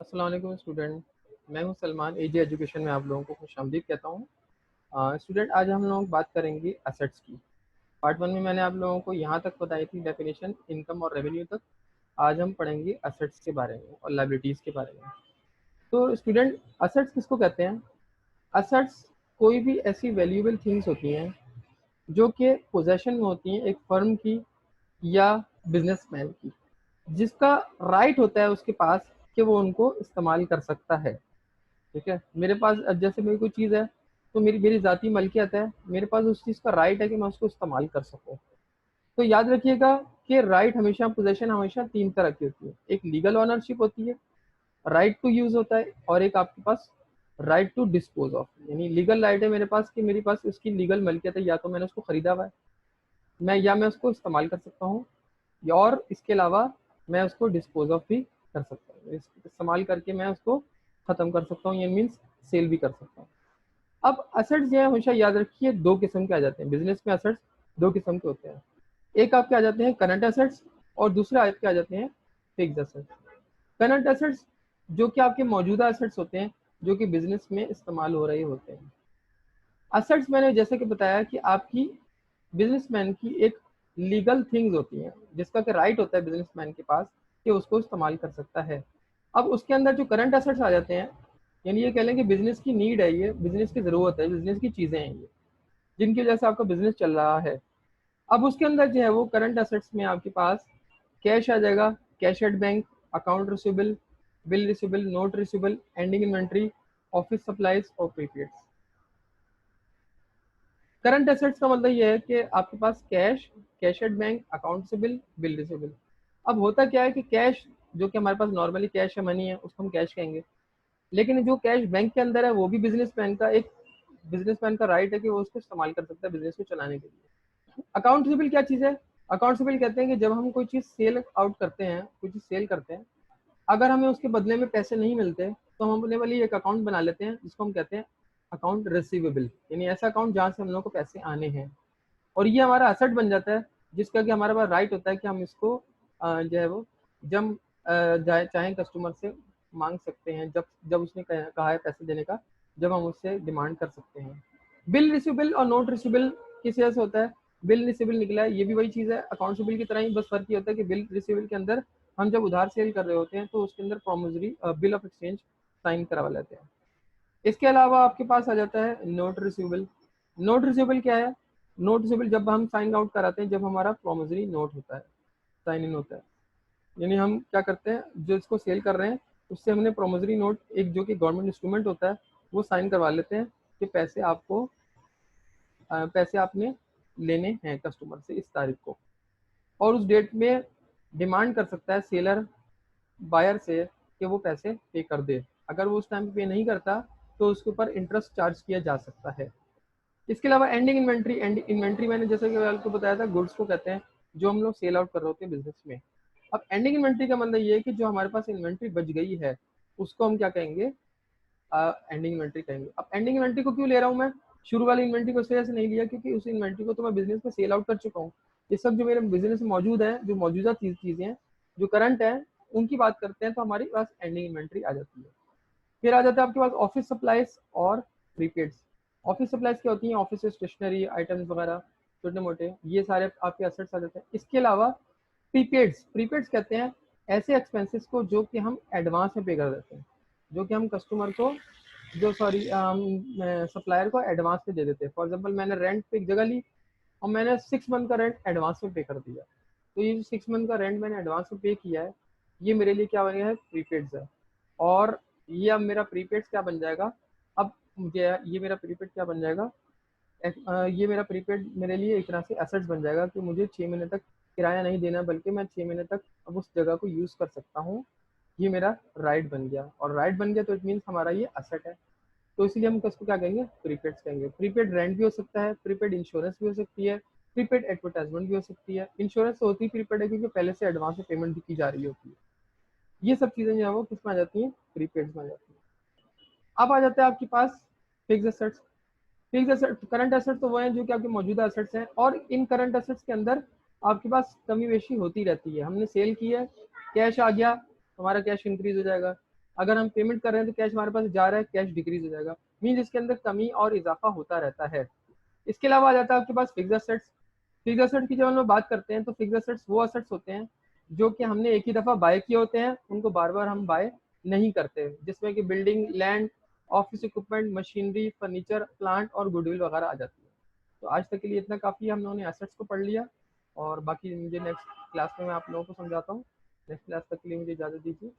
अस्सलाम वालेकुम स्टूडेंट। मैं हूं सलमान, एजी एजुकेशन में आप लोगों को खुशामदीद कहता हूं। स्टूडेंट, आज हम लोग बात करेंगे असेट्स की। पार्ट वन में मैंने आप लोगों को यहां तक बताई थी डेफिनेशन इनकम और रेवेन्यू तक। आज हम पढ़ेंगे असेट्स के बारे में और लायबिलिटीज़ के बारे में। तो स्टूडेंट, असेट्स किसको कहते हैं? असेट्स कोई भी ऐसी वैल्यूएबल थिंग्स होती हैं जो कि पोजेशन में होती हैं एक फर्म की या बिजनेसमैन की, जिसका राइट होता है उसके पास कि वो उनको इस्तेमाल कर सकता है। ठीक है, मेरे पास अब जैसे मेरी कोई चीज़ है तो मेरी मेरी ज़ाती मलकियत है, मेरे पास उस चीज़ का राइट है कि मैं उसको इस्तेमाल कर सकूँ। तो याद रखिएगा कि राइट हमेशा, पोजेशन हमेशा तीन तरह की होती है। एक लीगल ऑनरशिप होती है, राइट टू यूज़ होता है, और एक आपके पास राइट टू डिस्पोज ऑफ, यानी लीगल राइट है मेरे पास कि मेरे पास उसकी लीगल मलकियत है, या तो मैंने उसको खरीदा हुआ है मैं उसको इस्तेमाल कर सकता हूँ, या और इसके अलावा मैं उसको डिस्पोज ऑफ भी कर सकता हूँ, इस्तेमाल करके मैं उसको ख़त्म कर सकता हूँ, ये मीन्स सेल भी कर सकता हूँ। अब असेट्स जो है हमेशा याद रखिए दो किस्म के आ जाते हैं बिजनेस में। असेट्स दो किस्म के होते हैं, एक आपके आ जाते हैं करंट असेट्स और दूसरे आपके आ जाते हैं फिक्स्ड असेट्स। करंट असेट्स जो कि आपके मौजूदा असेट्स होते हैं, जो कि बिजनेस में इस्तेमाल हो रहे होते हैं। असेट्स मैंने जैसे कि बताया कि आपकी बिजनेसमैन की एक लीगल थिंग्स होती हैं जिसका कि राइट होता है बिजनेसमैन के पास कि उसको इस्तेमाल कर सकता है। अब उसके अंदर जो करंट असेट्स आ जाते हैं, यानी ये कह लें कि बिजनेस की नीड है, ये बिजनेस की ज़रूरत है, बिजनेस की चीज़ें हैं ये, जिनकी वजह से आपका बिजनेस चल रहा है। अब उसके अंदर जो है वो करंट असेट्स में आपके पास कैश आ जाएगा, cash at bank, account receivable, bill receivable, note receivable, ending inventory, office supplies और प्रीपेड्स। करंट एसेट्स का मतलब ये है कि आपके पास cash, cash at bank, account से बिल रिसीवेबल। अब होता क्या है कि कैश, जो कि हमारे पास नॉर्मली कैश है, मनी है, उसको हम कैश कहेंगे। लेकिन जो कैश बैंक के अंदर है वो भी बिजनेसमैन का राइट है कि वो उसको इस्तेमाल कर सकता है बिजनेस को चलाने के लिए। अकाउंट रिसीवेबल क्या चीज़ है? अकाउंट रिसीवेबल कहते हैं कि जब हम कोई चीज़ सेल आउट करते हैं, कोई चीज़ सेल करते हैं, अगर हमें उसके बदले में पैसे नहीं मिलते तो हम अपने वाली एक अकाउंट बना लेते हैं जिसको हम कहते हैं अकाउंट रिसीवेबल, यानी ऐसा अकाउंट जहाँ से हम लोग को पैसे आने हैं, और ये हमारा असेट बन जाता है जिसका कि हमारे पास राइट होता है कि हम इसको जो है वो जब चाहे कस्टमर से मांग सकते हैं, जब जब उसने कहा है पैसे देने का, जब हम उससे डिमांड कर सकते हैं। बिल रिसीवेबल और नोट रिसीवेबल किस वजह से होता है? बिल रिसीवेबल निकला है, ये भी वही चीज़ है अकाउंट रिसीवेबल की तरह ही, बस फर्क ये होता है कि बिल रिसीवेबल के अंदर हम जब उधार सेल कर रहे होते हैं तो उसके अंदर promissory bill of exchange sign करवा लेते हैं। इसके अलावा आपके पास आ जाता है नोट रिसीवेबल। नोट रिसीवेबल क्या है? नोट रिसीवेबल जब हम साइन आउट कराते हैं, जब हमारा प्रोमिसरी नोट होता है, साइन इन होता है, यानी हम क्या करते हैं, जो इसको सेल कर रहे हैं उससे हमने प्रोमिसरी नोट, एक जो कि गवर्नमेंट इंस्ट्रूमेंट होता है, वो साइन करवा लेते हैं कि पैसे आपने लेने हैं कस्टमर से इस तारीख को, और उस डेट में डिमांड कर सकता है सेलर बायर से कि वो पैसे पे कर दे। अगर वो उस टाइम पे नहीं करता तो उसके ऊपर इंटरेस्ट चार्ज किया जा सकता है। इसके अलावा एंडिंग इन्वेंट्री, इन्वेंट्री मैंने जैसे कि आपको बताया था, गुड्स को कहते हैं जो हम लोग सेल आउट कर रहे होते हैं बिजनेस में। अब एंडिंग इन्वेंट्री का मतलब ये है कि जो हमारे पास इन्वेंट्री बच गई है उसको हम क्या कहेंगे? एंडिंग इन्वेंट्री कहेंगे। अब एंडिंग इन्वेंट्री को क्यों ले रहा हूँ मैं? शुरू वाली इन्वेंट्री को इस वजह से नहीं लिया क्योंकि उस इन्वेंट्री को तो मैं बिजनेस में सेल आउट कर चुका हूँ। इस वक्त जो मेरे बिजनेस में मौजूद है, जो मौजूदा चीज़ें हैं, जो करंट है, उनकी बात करते हैं तो हमारे पास एंडिंग इन्वेंट्री आ जाती है। फिर आ जाता है आपके पास ऑफिस सप्लाईज और प्रीपेड्स। ऑफिस सप्लाईज क्या होती हैं? ऑफिस स्टेशनरी आइटम्स वगैरह, छोटे मोटे, ये सारे आपके असेट्स आ जाते हैं। इसके अलावा प्रीपेड्स, प्रीपेड्स कहते हैं ऐसे एक्सपेंसेस को जो कि हम एडवांस में पे कर देते हैं, जो कि हम कस्टमर को, जो सॉरी सप्लायर को एडवांस में दे देते हैं। फॉर एग्जांपल, मैंने रेंट पे एक जगह ली और मैंने 6 मंथ का रेंट एडवांस में पे कर दिया, तो ये जो 6 मंथ का रेंट मैंने एडवांस में पे किया है, ये मेरे लिए क्या बन गया है? प्रीपेड्स है। और ये अब मेरा प्रीपेड क्या बन जाएगा? अब मुझे ये मेरा प्रीपेड क्या बन जाएगा? ये मेरा प्रीपेड मेरे लिए एक तरह से एसेट्स बन जाएगा कि मुझे 6 महीने तक किराया नहीं देना, बल्कि मैं 6 महीने तक अब उस जगह को यूज़ कर सकता हूँ। ये मेरा राइट बन गया, और राइट बन गया तो इट मीन्स हमारा ये असेट है। तो इसीलिए हम इसको क्या कहेंगे? प्रीपेड कहेंगे। प्रीपेड रेंट भी हो सकता है, प्रीपेड इंश्योरेंस भी हो सकती है, प्रीपेड एडवर्टाइजमेंट भी हो सकती है। इंश्योरेंस तो होती प्रीपेड है क्योंकि पहले से एडवांस में पेमेंट भी की जा रही होती है। ये सब चीज़ें जो है वो किस में आ जाती हैं? प्रीपेड में आ जाती हैं। अब आ जाता है आपके पास fix assets. Fix asset, current asset तो वो हैं जो कि आपके मौजूदा एसेट्स हैं, और इन करंट एसेट्स के अंदर आपके पास कमी बेशी होती रहती है। हमने सेल की है, कैश आ गया, हमारा कैश इंक्रीज हो जाएगा। अगर हम पेमेंट कर रहे हैं तो कैश हमारे पास जा रहा है, कैश डिक्रीज हो जाएगा, मीन इसके अंदर कमी और इजाफा होता रहता है। इसके अलावा आ जाता है आपके पास फिक्स एसेट्स। फिक्स एसेट की जब हम लोग बात करते हैं तो फिक्स एसेट्स वो एसेट्स होते हैं जो कि हमने एक ही दफा बाय किए होते हैं, उनको बार बार हम बाय नहीं करते, जिसमें कि building, land, office equipment, machinery, furniture, plant और गुडविल वगैरह आ जाती है। तो आज तक के लिए इतना काफ़ी है, हम लोगों ने एसेट्स को पढ़ लिया, और बाकी मुझे नेक्स्ट क्लास में मैं आप लोगों को समझाता हूँ। नेक्स्ट क्लास तक के लिए मुझे इजाज़त दीजिए।